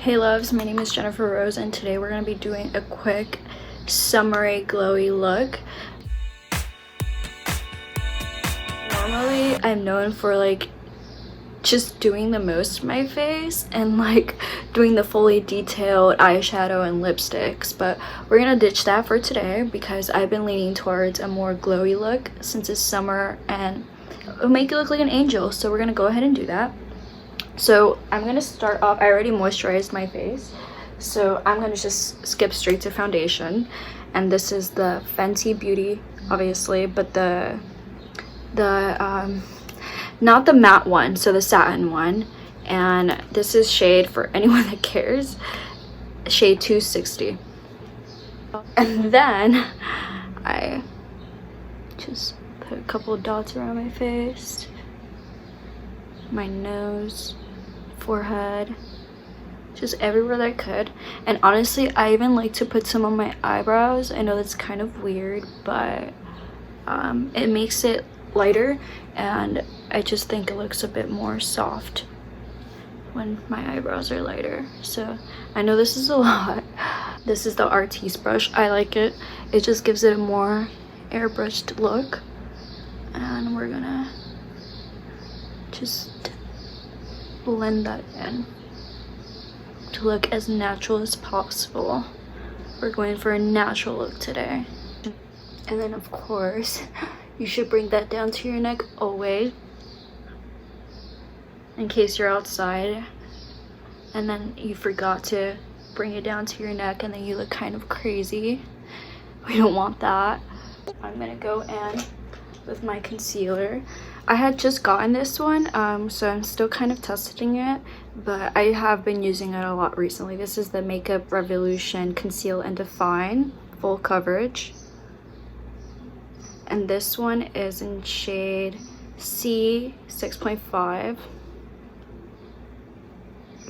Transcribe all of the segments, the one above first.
Hey loves, my name is Jennifer Rose and today we're going to be doing a quick summery glowy look. Normally I'm known for like just doing the most to my face and like doing the fully detailed eyeshadow and lipsticks, but we're going to ditch that for today because I've been leaning towards a more glowy look since it's summer and it'll make you look like an angel, so we're going to go ahead and do that. So I'm going to start off, I already moisturized my face, so I'm going to just skip straight to foundation. And this is the Fenty Beauty, obviously, but the not the matte one, so the satin one. And this is shade, for anyone that cares, shade 260. And then I just put a couple of dots around my face, my nose, forehead, just everywhere that I could. And honestly, I even like to put some on my eyebrows. I know that's kind of weird, but it makes it lighter and I just think it looks a bit more soft when my eyebrows are lighter. So I know this is a lot. This is the Artiste brush. I like it. It just gives it a more airbrushed look, and we're gonna just blend that in to look as natural as possible. We're going for a natural look today. And then of course you should bring that down to your neck always, in case you're outside and then you forgot to bring it down to your neck and then you look kind of crazy. We don't want that. I'm gonna go in with my concealer. I had just gotten this one, so I'm still kind of testing it, but I have been using it a lot recently. This is the Makeup Revolution Conceal and Define Full Coverage. And this one is in shade C 6.5.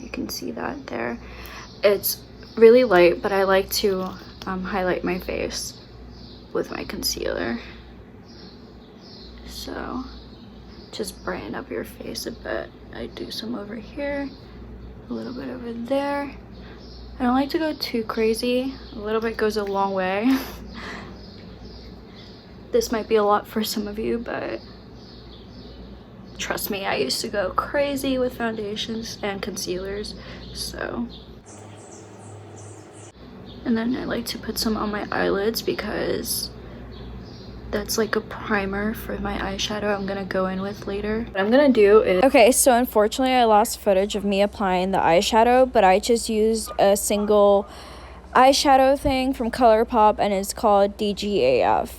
You can see that there. It's really light, but I like to highlight my face with my concealer. So just brighten up your face a bit. I do some over here, a little bit over there. I don't like to go too crazy. A little bit goes a long way. This might be a lot for some of you, but trust me, I used to go crazy with foundations and concealers. So, and then I like to put some on my eyelids because that's like a primer for my eyeshadow I'm gonna go in with later. What I'm gonna do is... Okay, so unfortunately I lost footage of me applying the eyeshadow, but I just used a single eyeshadow thing from ColourPop and it's called DGAF.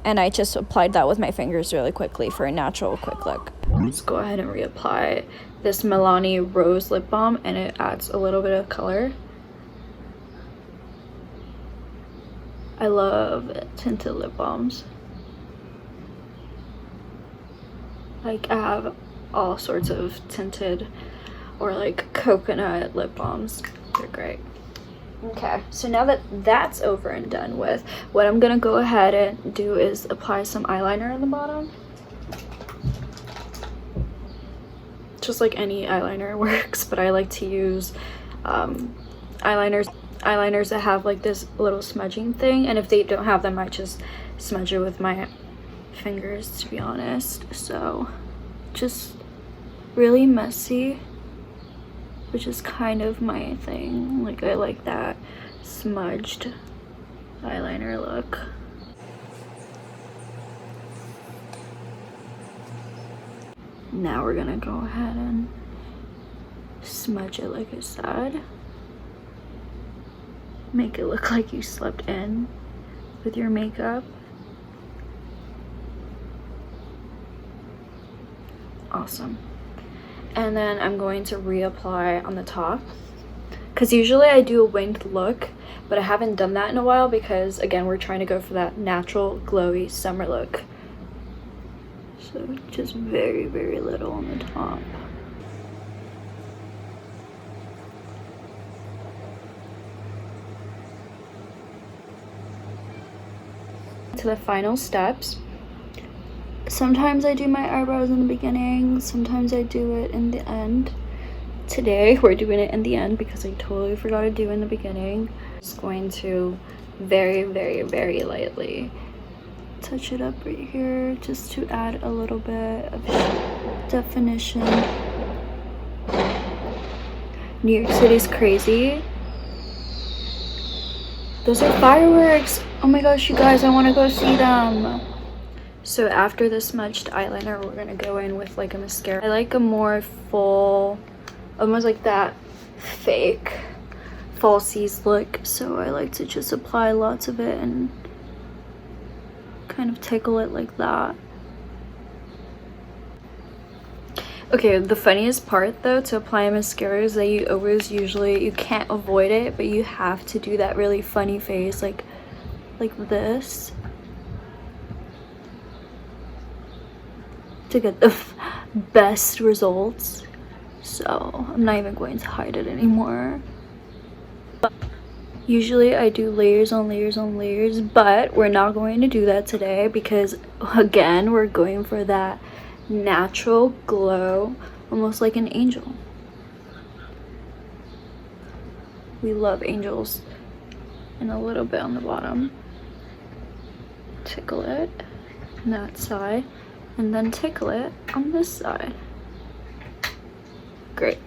And I just applied that with my fingers really quickly for a natural quick look. Let's go ahead and reapply this MILANI Rose Lip Balm, and it adds a little bit of color. I love tinted lip balms. Like, I have all sorts of tinted or like coconut lip balms. They're great. Okay, so now that that's over and done with, what I'm gonna go ahead and do is apply some eyeliner on the bottom. Just like any eyeliner works, but I like to use eyeliners that have like this little smudging thing, and if they don't have them I just smudge it with my fingers, to be honest. So just really messy, which is kind of my thing. Like, I like that smudged eyeliner look. Now we're gonna go ahead and smudge it like I said. Make it look like you slept in with your makeup. Awesome. And then I'm going to reapply on the top, because usually I do a winged look, but I haven't done that in a while because, again, we're trying to go for that natural glowy summer look. So just very, very little on the top. To the final steps. Sometimes I do my eyebrows in the beginning, sometimes I do it in the end. today we're doing it in the end because I totally forgot to do in the beginning. Just going to very, very, very lightly touch it up right here just to add a little bit of definition. New York City's crazy. Those are fireworks. Oh my gosh, you guys, I want to go see them. So after the smudged eyeliner, we're gonna go in with like a mascara. I like a more full, almost like that fake falsies look, so I like to just apply lots of it and kind of tickle it like that. Okay, the funniest part though to apply mascara is that you always you can't avoid it, but you have to do that really funny face like this to get the best results. So I'm not even going to hide it anymore. But usually I do layers on layers on layers, but we're not going to do that today because again we're going for that natural glow, almost like an angel. We love angels. And a little bit on the bottom. Tickle it on that side, and then tickle it on this side. Great.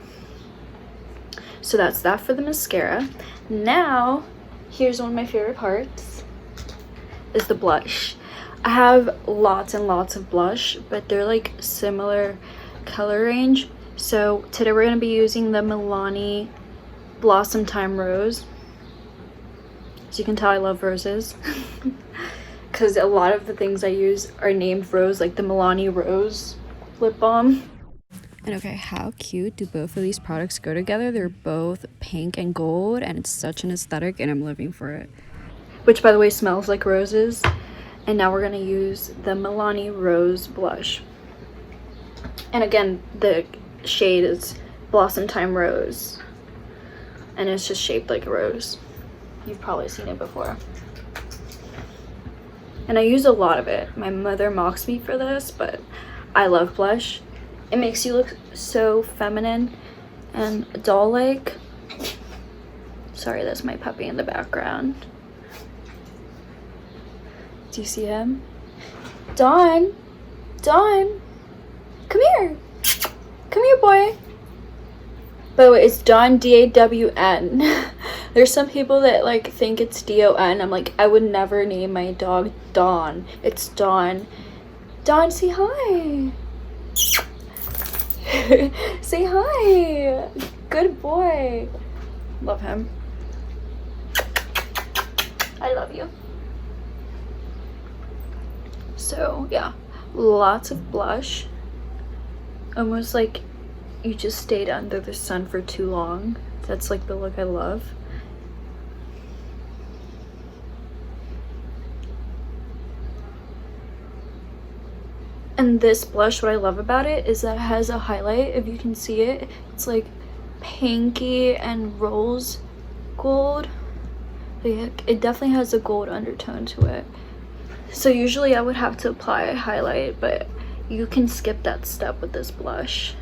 So that's that for the mascara. Now, here's one of my favorite parts, is the blush. I have lots and lots of blush, but they're like similar color range. So today we're going to be using the MILANI Blossomtime Rose. As you can tell, I love roses. Because a lot of the things I use are named Rose, like the MILANI Rose lip balm. And okay, how cute do both of these products go together? They're both pink and gold, and it's such an aesthetic, and I'm living for it. Which, by the way, smells like roses. And now we're going to use the MILANI Rose blush. And again, the shade is Blossomtime Rose. And it's just shaped like a rose. You've probably seen it before. And I use a lot of it. My mother mocks me for this, but I love blush. It makes you look so feminine and doll-like. Sorry, that's my puppy in the background. Do you see him? Dawn! Dawn! Come here! Come here, boy! By the way, it's Dawn, D-A-W-N. There's some people that like think it's D-O-N. I'm like, I would never name my dog Dawn. It's Dawn. Dawn, say hi! Say hi! Good boy. Love him. I love you. So yeah, lots of blush. Almost like you just stayed under the sun for too long. That's like the look I love. And this blush, what I love about it is that it has a highlight. If you can see it, it's like pinky and rose gold. It definitely has a gold undertone to it. So usually I would have to apply a highlight, but you can skip that step with this blush.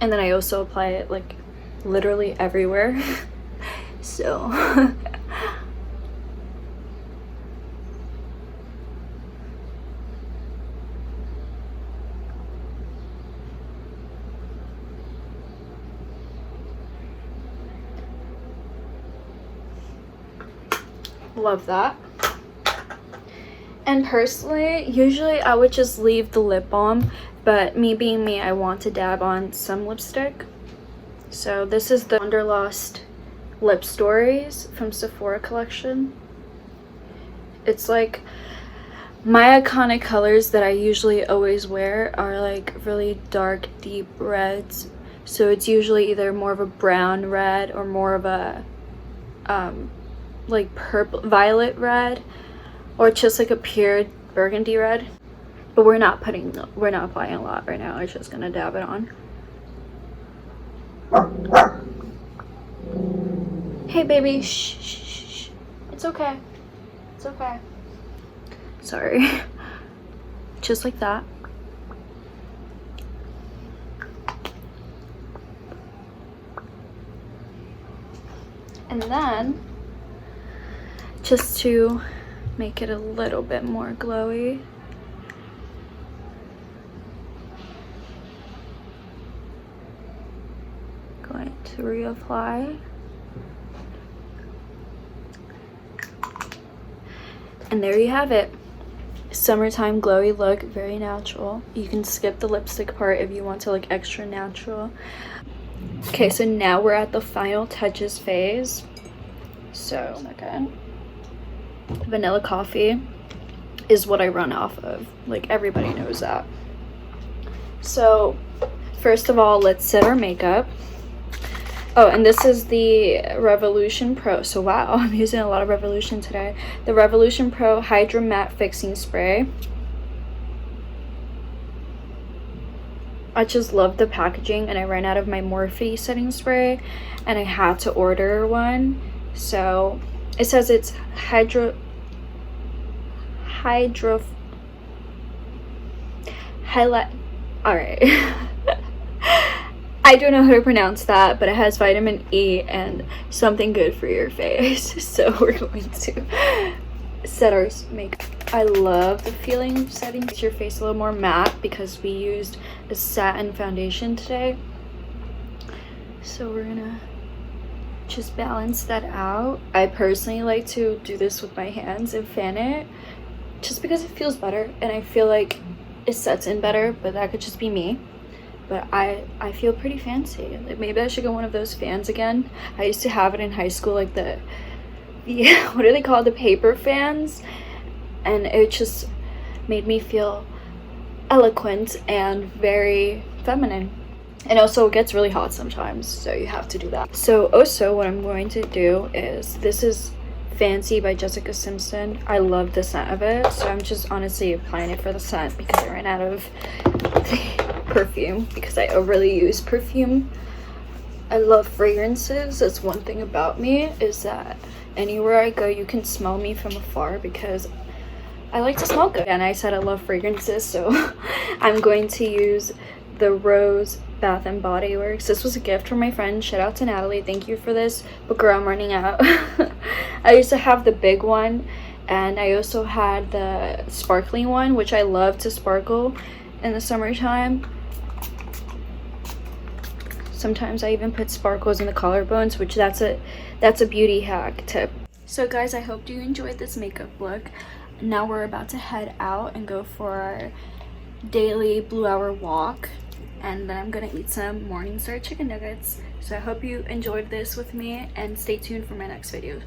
And then I also apply it like literally everywhere. So love that. And personally, usually I would just leave the lip balm, but me being me, I want to dab on some lipstick. So this is the Wanderlust Lip Stories from Sephora collection. It's like my iconic colors that I usually always wear are like really dark, deep reds. So it's usually either more of a brown red or more of a like purple, violet red, or just like a pure burgundy red. But we're not applying a lot right now. I'm just gonna dab it on. Hey baby, shh, shh, shh. It's okay. It's okay. Sorry. just like that. And then, just to make it a little bit more glowy, going to reapply. And there you have it. Summertime glowy look, very natural. You can skip the lipstick part if you want to look extra natural. Okay, so now we're at the final touches phase. So again, vanilla coffee is what I run off of. Like, everybody knows that. So first of all, let's set our makeup. Oh, and this is the Revolution Pro. So wow, I'm using a lot of Revolution today. The Revolution Pro HYDRA-MATTE Fixing Spray. I just love the packaging, and I ran out of my Morphe setting spray and I had to order one. So it says it's highlight. All right. I don't know how to pronounce that, but it has vitamin E and something good for your face. So we're going to set our makeup. I love the feeling of setting your face a little more matte because we used a satin foundation today. So we're gonna just balance that out. I personally like to do this with my hands and fan it just because it feels better and I feel like it sets in better, but that could just be me. But I feel pretty fancy. Like, maybe I should get one of those fans again. I used to have it in high school, like the what are they called, the paper fans, and it just made me feel eloquent and very feminine. And also it gets really hot sometimes, so you have to do that. So also what I'm going to do is, this is Fancy by Jessica Simpson. I love the scent of it, so I'm just honestly applying it for the scent because I ran out of perfume because I overly use perfume. I love fragrances. That's one thing about me, is that anywhere I go you can smell me from afar because I like to smell good. And I said I love fragrances, so I'm going to use the Rose Bath and Body Works. This was a gift from my friend. Shout out to Natalie, thank you for this. But girl, I'm running out. I used to have the big one, and I also had the sparkling one, which I love to sparkle in the summertime. Sometimes I even put sparkles in the collarbones, which that's a beauty hack tip. So guys, I hope you enjoyed this makeup look. Now we're about to head out and go for our daily Blue Hour walk, and then I'm gonna eat some Morningstar chicken nuggets. So I hope you enjoyed this with me, and stay tuned for my next video.